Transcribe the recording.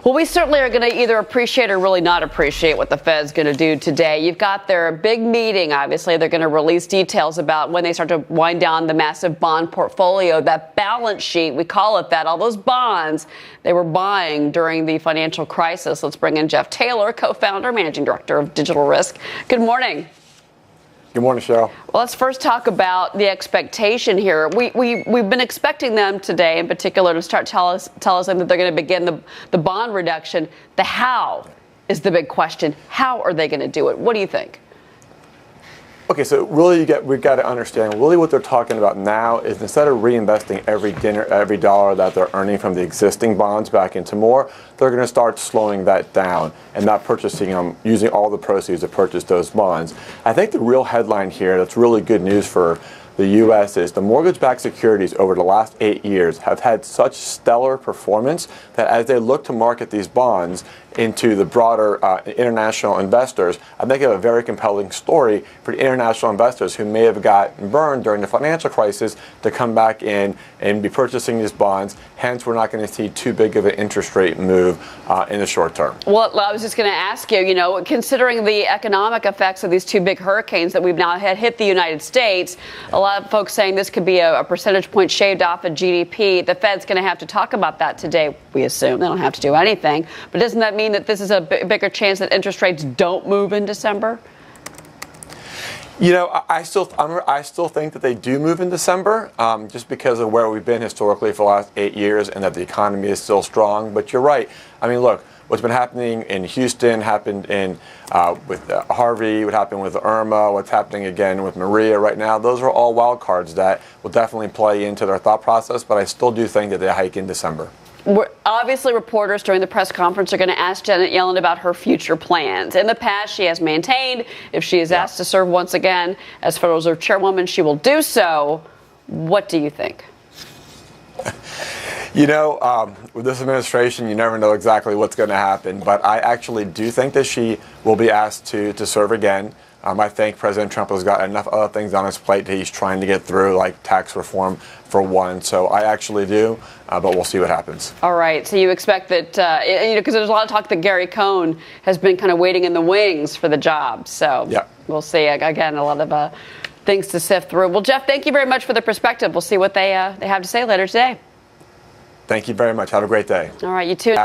Well, we certainly are going to either appreciate or really not appreciate what the Fed's going to do today. You've got their big meeting. Obviously, they're going to release details about when they start to wind down the massive bond portfolio, that balance sheet, we call it that, all those bonds they were buying during the financial crisis. Let's bring in Jeff Taylor, co-founder, managing director of Digital Risk. Good morning. Good morning, Cheryl. Well, let's first talk about the expectation here. We've been expecting them today, in particular, to start tell us that they're going to begin the bond reduction. The how is the big question. How are they going to do it? What do you think? Okay, so really we've got to understand really what they're talking about now is instead of reinvesting every dollar that they're earning from the existing bonds back into more, they're going to start slowing that down and not purchasing them, using all the proceeds to purchase those bonds. I think the real headline here that's really good news for the U.S. is the mortgage-backed securities over the last 8 years have had such stellar performance that as they look to market these bonds into the broader international investors, I think they have a very compelling story for the international investors who may have gotten burned during the financial crisis to come back in and be purchasing these bonds. Hence, we're not going to see too big of an interest rate move in the short term. Well, I was just going to ask you, considering the economic effects of these two big hurricanes that we've now had hit the United States, a lot of folks saying this could be a percentage point shaved off of GDP. The Fed's going to have to talk about that today, we assume. They don't have to do anything. But doesn't that mean that this is a bigger chance that interest rates don't move in December? I still think that they do move in December, just because of where we've been historically for the last 8 years and that the economy is still strong. But you're right. I mean, look, what's been happening in Houston happened with Harvey, what happened with Irma, what's happening again with Maria right now. Those are all wild cards that will definitely play into their thought process. But I still do think that they hike in December. Obviously, reporters during the press conference are going to ask Janet Yellen about her future plans. In the past, she has maintained if she is asked to serve once again as Federal Reserve Chairwoman, she will do so. What do you think? With this administration, you never know exactly what's going to happen. But I actually do think that she will be asked to serve again. I think President Trump has got enough other things on his plate that he's trying to get through, like tax reform for one. So I actually do, but we'll see what happens. All right. So you expect that, because there's a lot of talk that Gary Cohn has been kind of waiting in the wings for the job. So We'll see. Again, a lot of things to sift through. Well, Jeff, thank you very much for the perspective. We'll see what they have to say later today. Thank you very much. Have a great day. All right. You too.